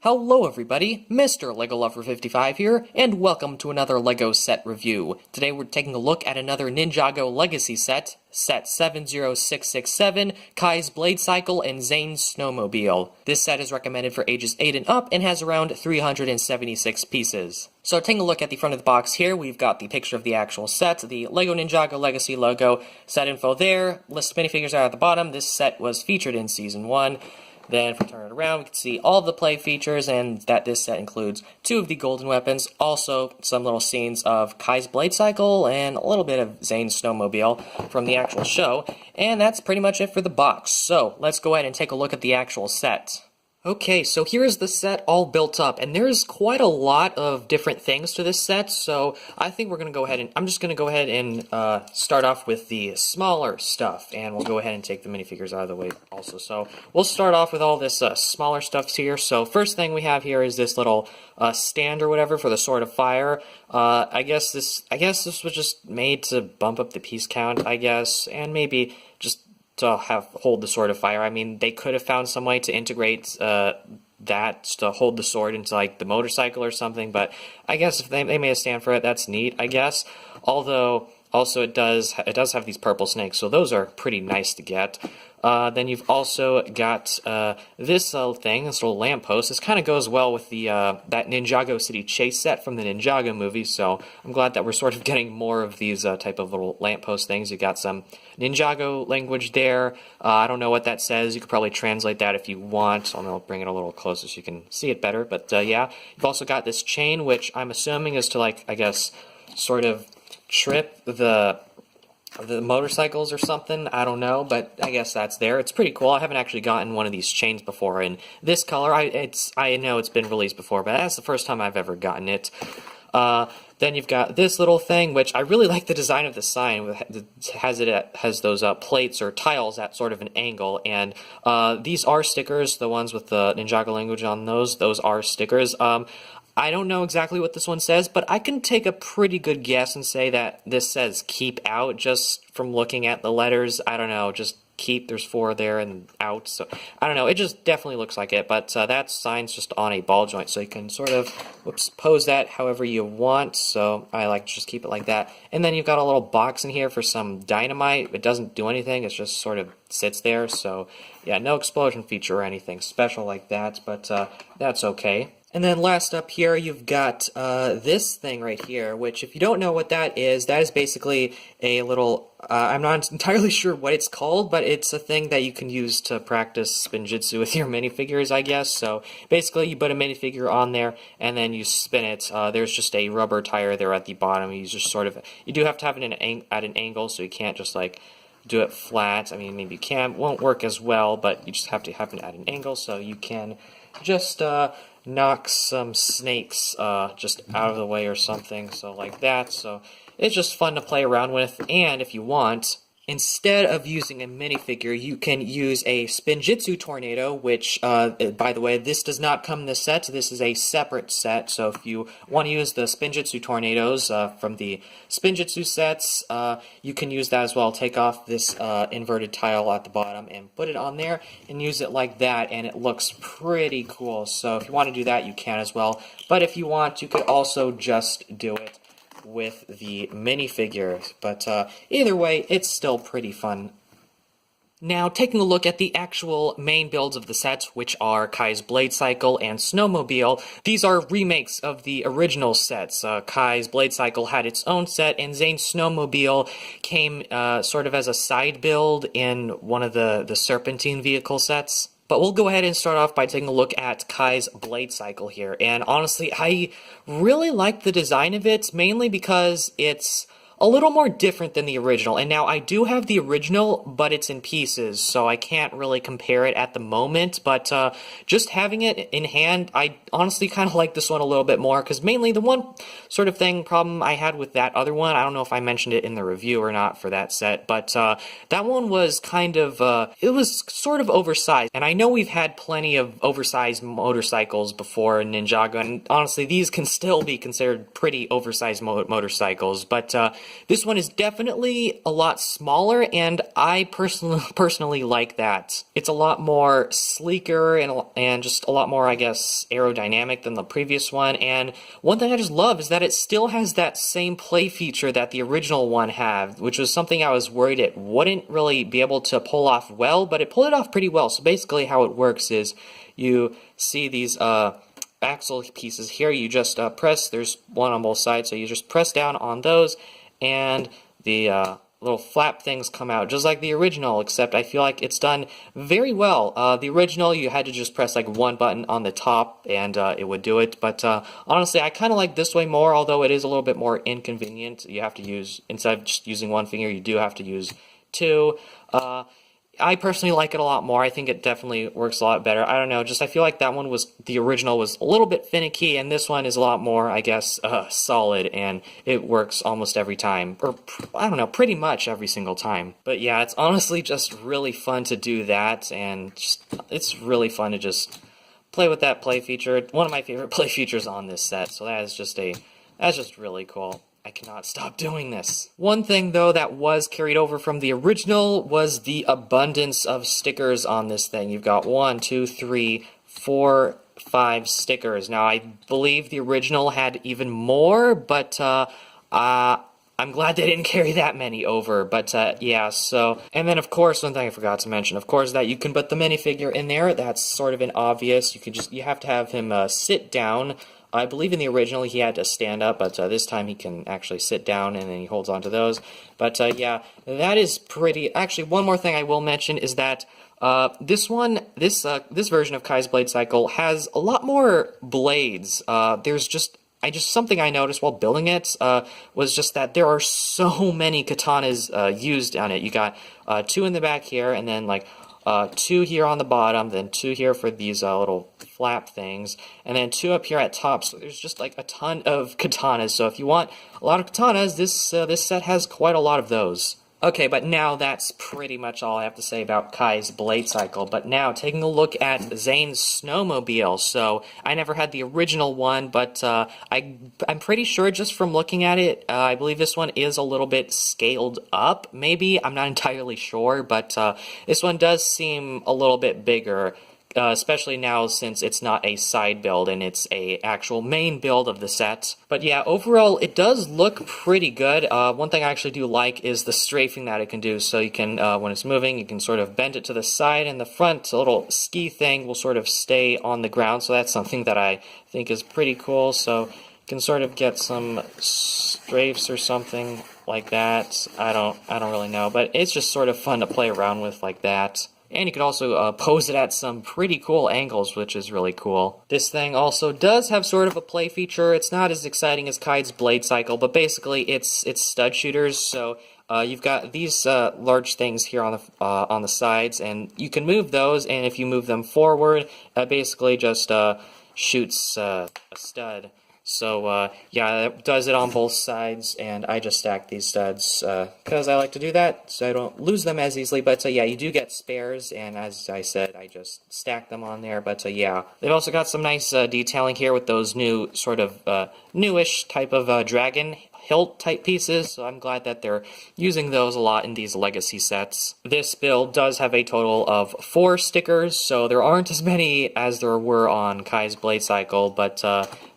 Hello everybody, Mr. LEGO Lover 55 here, and welcome to another LEGO set review. Today we're taking a look at another Ninjago Legacy set, Set 70667, Kai's Blade Cycle and Zane's Snowmobile. This set is recommended for ages 8 and up and has around 376 pieces. So taking a look at the front of the box here, we've got the picture of the actual set, the LEGO Ninjago Legacy logo, set info there, list of minifigures out at the bottom. This set was featured in Season 1. Then if we turn it around, we can see all of the play features, and that this set includes 2 of the golden weapons, also some little scenes of Kai's Blade Cycle, and a little bit of Zane's Snowmobile from the actual show, and that's pretty much it for the box. So let's go ahead and take a look at the actual set. Okay, so here's the set all built up, and there's quite a lot of different things to this set, so I think we're going to go ahead and, I'm just going to go ahead and start off with the smaller stuff, and we'll go ahead and take the minifigures out of the way also. So we'll start off with all this smaller stuff here. So first thing we have here is this little stand or whatever for the Sword of Fire. I guess this was just made to bump up the piece count, I guess, and maybe just to hold the Sword of Fire. I mean, they could have found some way to integrate that to hold the sword into like the motorcycle or something, but I guess if they made a stand for it, that's neat, I guess. Although also it does have these purple snakes, so those are pretty nice to get. Then you've also got this little thing, this little lamppost. This kind of goes well with the that Ninjago City Chase set from the Ninjago movie, so I'm glad that we're sort of getting more of these type of little lamppost things. You got some Ninjago language there. I don't know what that says. You could probably translate that if you want. I'll bring it a little closer so you can see it better, but yeah. You've also got this chain, which I'm assuming is to, like, I guess, sort of trip the motorcycles or something. I don't know, but I guess that's there. It's pretty cool. I haven't actually gotten one of these chains before in this color. I know it's been released before, but that's the first time I've ever gotten it. Then you've got this little thing, which I really like the design of the sign. It has those plates or tiles at sort of an angle, and these are stickers. The ones with the Ninjago language on those are stickers. I don't know exactly what this one says, but I can take a pretty good guess and say that this says keep out just from looking at the letters. I don't know, just keep, there's 4 there and out, so I don't know, it just definitely looks like it, but that sign's just on a ball joint, so you can sort of, pose that however you want, so I like to just keep it like that. And then you've got a little box in here for some dynamite. It doesn't do anything, it just sort of sits there, so yeah, no explosion feature or anything special like that, but that's okay. And then last up here, you've got this thing right here, which if you don't know what that is basically a little, I'm not entirely sure what it's called, but it's a thing that you can use to practice spinjitzu with your minifigures, I guess. So basically you put a minifigure on there and then you spin it. There's just a rubber tire there at the bottom. You just sort of, you do have to have it at an angle, so you can't just like do it flat. I mean, maybe you can, won't work as well, but you just have to have it at an angle, so you can just knock some snakes just out of the way or something, so like that. So it's just fun to play around with, and if you want, instead of using a minifigure, you can use a Spinjitzu Tornado, which, by the way, this does not come in the set. This is a separate set, so if you want to use the Spinjitzu Tornadoes from the Spinjitzu sets, you can use that as well. Take off this inverted tile at the bottom and put it on there and use it like that, and it looks pretty cool. So if you want to do that, you can as well. But if you want, you could also just do it with the minifigure, but either way, it's still pretty fun. Now, taking a look at the actual main builds of the set, which are Kai's Blade Cycle and Snowmobile, these are remakes of the original sets. Kai's Blade Cycle had its own set, and Zane's Snowmobile came sort of as a side build in one of the Serpentine vehicle sets. But we'll go ahead and start off by taking a look at Kai's Blade Cycle here. And honestly, I really like the design of it, mainly because it's a little more different than the original. And now I do have the original, but it's in pieces, so I can't really compare it at the moment. But just having it in hand, I honestly kind of like this one a little bit more, because mainly the one sort of problem I had with that other one, I don't know if I mentioned it in the review or not for that set, but that one was kind of, it was sort of oversized. And I know we've had plenty of oversized motorcycles before in Ninjago, and honestly, these can still be considered pretty oversized motorcycles, but This one is definitely a lot smaller, and I personally like that. It's a lot more sleeker and just a lot more, I guess, aerodynamic than the previous one. And one thing I just love is that it still has that same play feature that the original one had, which was something I was worried it wouldn't really be able to pull off well, but it pulled it off pretty well. So basically how it works is you see these axle pieces here, you just press, there's one on both sides, so you just press down on those, and the little flap things come out, just like the original, except I feel like it's done very well. The original, you had to just press like one button on the top, and it would do it, but honestly, I kind of like this way more, although it is a little bit more inconvenient. You have to use, instead of just using one finger, you do have to use two. I personally like it a lot more. I think it definitely works a lot better. I don't know, just I feel like that one was, the original was a little bit finicky, and this one is a lot more, I guess, solid, and it works almost every time. Or, I don't know, pretty much every single time. But yeah, it's honestly just really fun to do that, and just, it's really fun to just play with that play feature. One of my favorite play features on this set, so that's just really cool. I cannot stop doing this. One thing, though, that was carried over from the original was the abundance of stickers on this thing. You've got 1, 2, 3, 4, 5 stickers. Now, I believe the original had even more, but I'm glad they didn't carry that many over, but yeah, so, and then of course, one thing I forgot to mention, of course, that you can put the minifigure in there. That's sort of an obvious. You have to have him sit down. I believe in the original he had to stand up, but this time he can actually sit down, and then he holds onto those. But yeah, that is pretty. Actually, one more thing I will mention is that this version of Kai's Blade Cycle has a lot more blades. There's just something I noticed while building it was just that there are so many katanas used on it. You got 2 in the back here, and then like 2 here on the bottom, then 2 here for these little flap things, and then 2 up here at top. So there's just like a ton of katanas. So if you want a lot of katanas, this set has quite a lot of those. Okay, but now that's pretty much all I have to say about Kai's Blade Cycle. But now, taking a look at Zane's Snowmobile. So, I never had the original one, but I'm pretty sure just from looking at it, I believe this one is a little bit scaled up, maybe? I'm not entirely sure, but this one does seem a little bit bigger. Especially now since it's not a side build and it's a actual main build of the set. But yeah, overall it does look pretty good. One thing I actually do like is the strafing that it can do. So you can, when it's moving, you can sort of bend it to the side, and the front little ski thing will sort of stay on the ground. So that's something that I think is pretty cool. So you can sort of get some strafes or something like that. I don't really know, but it's just sort of fun to play around with like that. And you can also pose it at some pretty cool angles, which is really cool. This thing also does have sort of a play feature. It's not as exciting as Kai's Blade Cycle, but basically it's stud shooters. So you've got these large things here on the sides, and you can move those. And if you move them forward, it basically just shoots a stud. So, yeah, it does it on both sides, and I just stack these studs, because I like to do that, so I don't lose them as easily, but, yeah, you do get spares, and as I said, I just stack them on there, but, yeah. They've also got some nice detailing here with those new, sort of, newish type of dragon hilt type pieces, so I'm glad that they're using those a lot in these legacy sets. This build does have a total of 4 stickers, so there aren't as many as there were on Kai's Blade Cycle, but,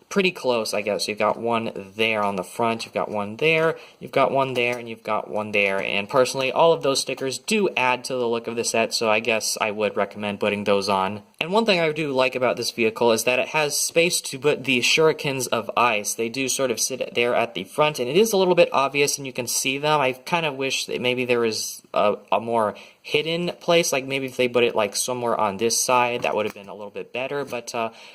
pretty close, I guess. You've got one there on the front, you've got one there, you've got one there, and you've got one there. And personally, all of those stickers do add to the look of the set, so I guess I would recommend putting those on. And one thing I do like about this vehicle is that it has space to put the shurikens of ice. They do sort of sit there at the front, and it is a little bit obvious and you can see them. I kind of wish that maybe there was a more hidden place, like maybe if they put it like somewhere on this side, that would have been a little bit better, but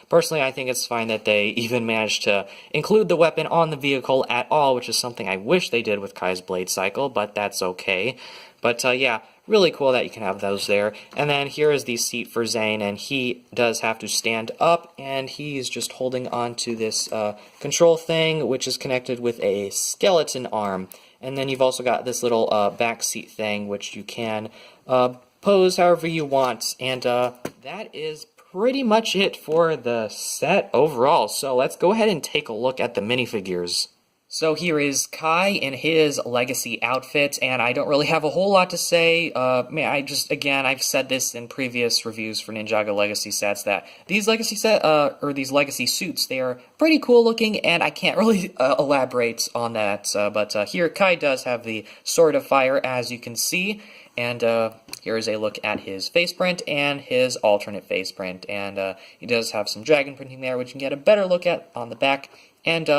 personally I think it's fine that they even managed to include the weapon on the vehicle at all, which is something I wish they did with Kai's Blade Cycle, but that's okay. But yeah, really cool that you can have those there. And then here is the seat for Zane, and he does have to stand up, and he's just holding on to this control thing, which is connected with a skeleton arm. And then you've also got this little back seat thing, which you can pose however you want. And that is pretty much it for the set overall. So let's go ahead and take a look at the minifigures. So here is Kai in his legacy outfit, and I don't really have a whole lot to say. Again, I've said this in previous reviews for Ninjago legacy sets that these these legacy suits, they are pretty cool looking, and I can't really elaborate on that. But here Kai does have the Sword of Fire, as you can see, and here is a look at his face print and his alternate face print, and he does have some dragon printing there, which you can get a better look at on the back, and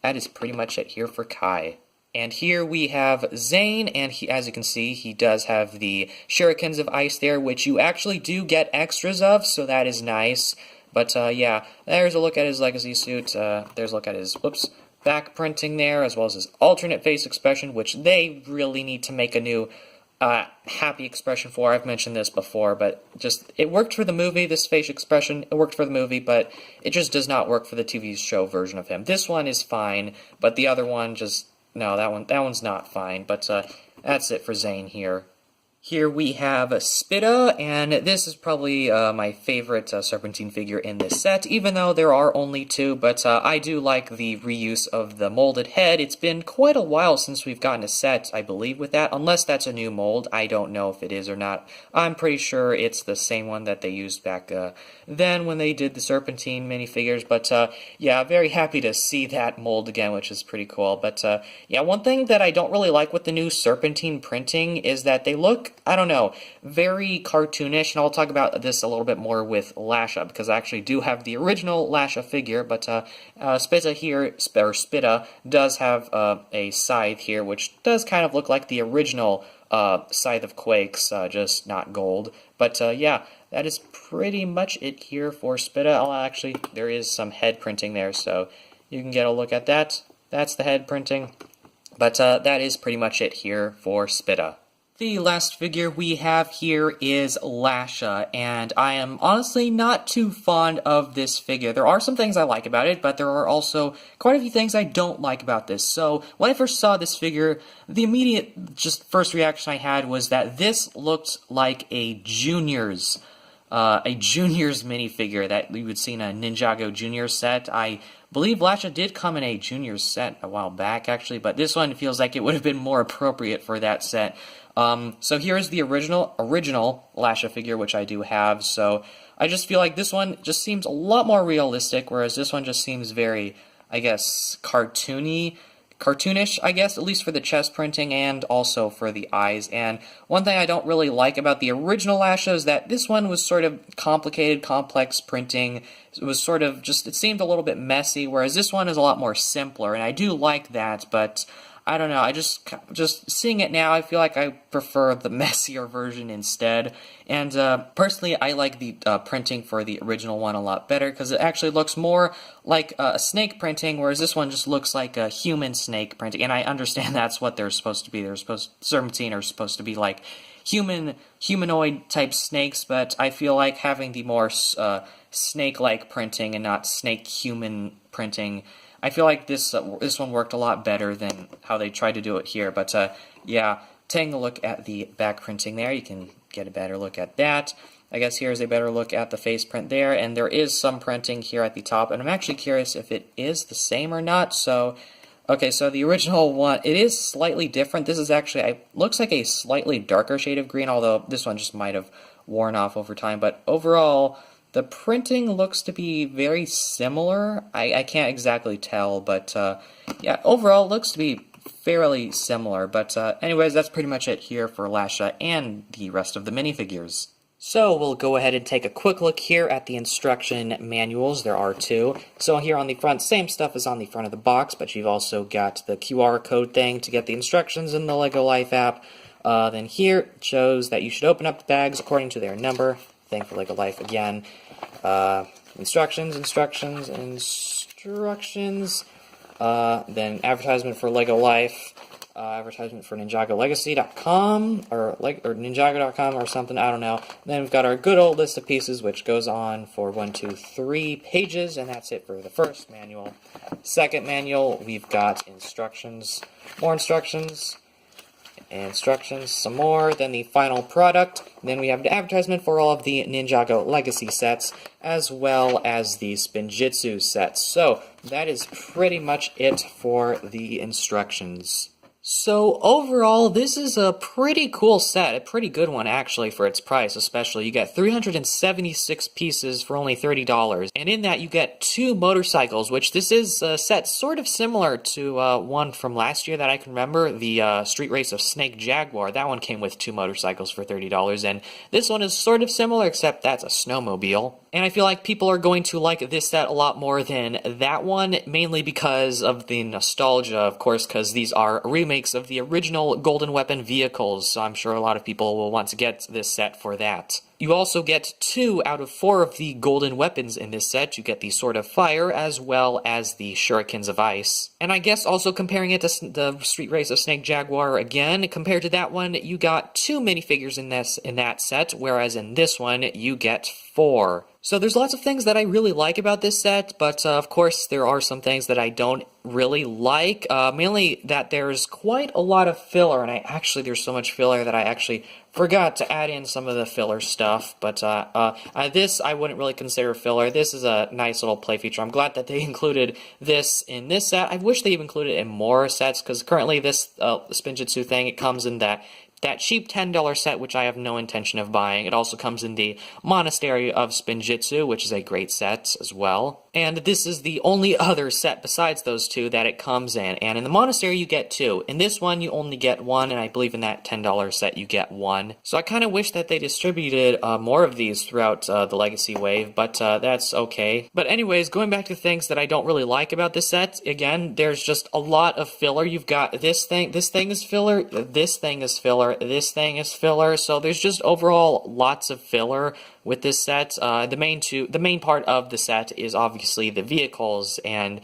that is pretty much it here for Kai. And here we have Zane, and as you can see, he does have the shurikens of ice there, which you actually do get extras of, so that is nice. But yeah, there's a look at his legacy suit. There's a look at his, back printing there, as well as his alternate face expression, which they really need to make a new happy expression for. I've mentioned this before, but it worked for the movie, this face expression. It worked for the movie, but it just does not work for the TV show version of him. This one is fine, but the other one no, that one's not fine. But that's it for Zane here. Here we have Spitta, and this is probably my favorite Serpentine figure in this set, even though there are only two, but I do like the reuse of the molded head. It's been quite a while since we've gotten a set, I believe, with that, unless that's a new mold. I don't know if it is or not. I'm pretty sure it's the same one that they used back then when they did the Serpentine minifigures, but yeah, very happy to see that mold again, which is pretty cool. But yeah, one thing that I don't really like with the new Serpentine printing is that they look, I don't know, very cartoonish, and I'll talk about this a little bit more with Lasha, because I actually do have the original Lasha figure, but Spitta does have a scythe here, which does kind of look like the original Scythe of Quakes, just not gold. But yeah, that is pretty much it here for Spitta. There is some head printing there, so you can get a look at that. That's the head printing, but that is pretty much it here for Spitta. The last figure we have here is Lasha, and I am honestly not too fond of this figure. There are some things I like about it, but there are also quite a few things I don't like about this. So when I first saw this figure, the immediate first reaction I had was that this looked like a Juniors minifigure that we would see in a Ninjago Junior set. I believe Lasha did come in a Junior set a while back, actually, but this one feels like it would have been more appropriate for that set. So here is the original Lasha figure, which I do have, so I just feel like this one just seems a lot more realistic, whereas this one just seems very, I guess, cartoonish, I guess, at least for the chest printing and also for the eyes. And one thing I don't really like about the original Lasha is that this one was sort of complicated, complex printing. It was sort of it seemed a little bit messy, whereas this one is a lot more simpler, and I do like that, but I don't know, I just seeing it now, I feel like I prefer the messier version instead, and personally, I like the printing for the original one a lot better, because it actually looks more like a snake printing, whereas this one just looks like a human snake printing, and I understand that's what they're supposed to be. Serpentine are supposed to be like humanoid type snakes, but I feel like having the more snake-like printing and not snake-human printing, I feel like this one worked a lot better than how they tried to do it here. But yeah, taking a look at the back printing there, you can get a better look at that. I guess here's a better look at the face print there, and there is some printing here at the top, and I'm actually curious if it is the same or not. So, okay, so the original one, it is slightly different. This is actually, looks like a slightly darker shade of green, although this one just might have worn off over time. But overall, the printing looks to be very similar. I can't exactly tell, but yeah, overall it looks to be fairly similar. But anyways, that's pretty much it here for Lasha and the rest of the minifigures. So we'll go ahead and take a quick look here at the instruction manuals. There are two. So here on the front, same stuff as on the front of the box, but you've also got the QR code thing to get the instructions in the LEGO Life app. Then here it shows that you should open up the bags according to their number. Thank for LEGO Life again. Instructions. Then advertisement for LEGO Life. Advertisement for NinjagoLegacy.com or Ninjago.com or something, I don't know. Then we've got our good old list of pieces, which goes on for 3 pages, and that's it for the first manual. Second manual, we've got instructions, more instructions. Instructions, some more, then the final product. Then we have the advertisement for all of the Ninjago Legacy sets, as well as the Spinjitzu sets. So, that is pretty much it for the instructions. So overall, this is a pretty cool set, a pretty good one actually for its price especially. You get 376 pieces for only $30, and in that you get 2 motorcycles, which this is a set sort of similar to one from last year that I can remember, the Street Race of Snake Jaguar. That one came with 2 motorcycles for $30, and this one is sort of similar except that's a snowmobile. And I feel like people are going to like this set a lot more than that one, mainly because of the nostalgia, of course, because these are remakes of the original Golden Weapon vehicles, so I'm sure a lot of people will want to get this set for that. You also get 2 out of 4 of the golden weapons in this set. You get the Sword of Fire as well as the Shurikens of Ice. And I guess also comparing it to the Street Race of Snake Jaguar again, compared to that one, you got 2 minifigures in that set, whereas in this one you get 4. So there's lots of things that I really like about this set, but of course there are some things that I don't really like, mainly that there's quite a lot of filler, and there's so much filler that I actually forgot to add in some of the filler stuff, but this I wouldn't really consider filler. This is a nice little play feature. I'm glad that they included this in this set. I wish they've included it in more sets, because currently this Spinjitzu thing, it comes in that cheap $10 set, which I have no intention of buying. It also comes in the Monastery of Spinjitzu, which is a great set as well. And this is the only other set besides those 2 that it comes in. And in the Monastery you get 2. In this one you only get 1, and I believe in that $10 set you get 1. So I kind of wish that they distributed more of these throughout the Legacy Wave, but that's okay. But anyways, going back to things that I don't really like about this set, again, there's just a lot of filler. You've got this thing is filler, this thing is filler, this thing is filler, so there's just overall lots of filler with this set. The main part of the set is obviously the vehicles, and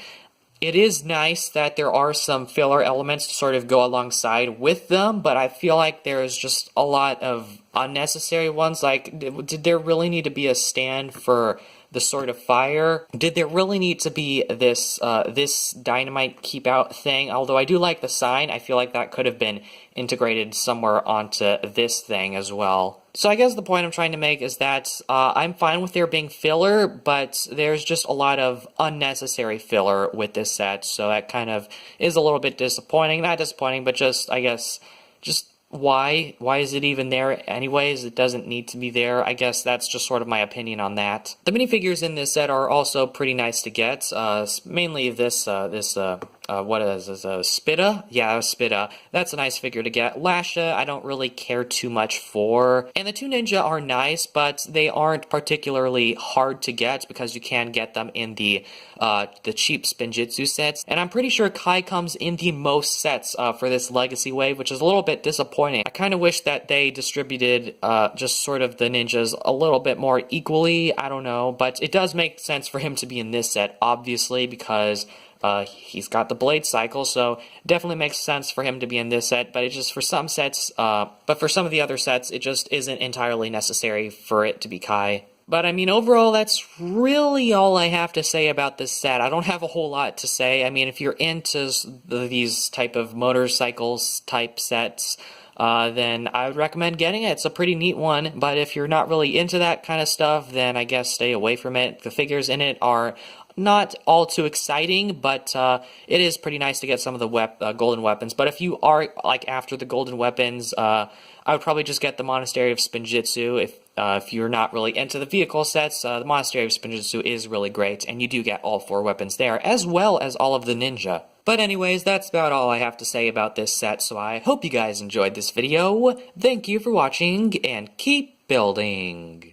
it is nice that there are some filler elements to sort of go alongside with them, but I feel like there's just a lot of unnecessary ones. Like, did there really need to be a stand for the Sword of Fire? Did there really need to be this this dynamite keep out thing? Although I do like the sign, I feel like that could have been integrated somewhere onto this thing as well. So I guess the point I'm trying to make is that I'm fine with there being filler, but there's just a lot of unnecessary filler with this set, so that kind of is a little bit disappointing. Not disappointing, but just, I guess, just why is it even there anyways? It doesn't need to be there. I guess that's just sort of my opinion on that. The minifigures in this set are also pretty nice to get, mainly this what is this, Spida? Yeah, Spida. That's a nice figure to get. Lasha, I don't really care too much for. And the 2 Ninja are nice, but they aren't particularly hard to get because you can get them in the cheap Spinjitzu sets. And I'm pretty sure Kai comes in the most sets for this Legacy Wave, which is a little bit disappointing. I kind of wish that they distributed just sort of the ninjas a little bit more equally. I don't know, but it does make sense for him to be in this set, obviously, because he's got the blade cycle, so definitely makes sense for him to be in this set, but it just, for some sets, but for some of the other sets, it just isn't entirely necessary for it to be Kai. But I mean, overall, that's really all I have to say about this set. I don't have a whole lot to say. I mean, if you're into these type of motorcycles type sets, then I would recommend getting it. It's a pretty neat one, but if you're not really into that kind of stuff, then I guess stay away from it. The figures in it are not all too exciting, but it is pretty nice to get some of the golden weapons. But if you are like after the golden weapons, I would probably just get the Monastery of Spinjitzu. If you're not really into the vehicle sets, the Monastery of Spinjitzu is really great, and you do get all 4 weapons there, as well as all of the ninja. But anyways, that's about all I have to say about this set, so I hope you guys enjoyed this video. Thank you for watching, and keep building!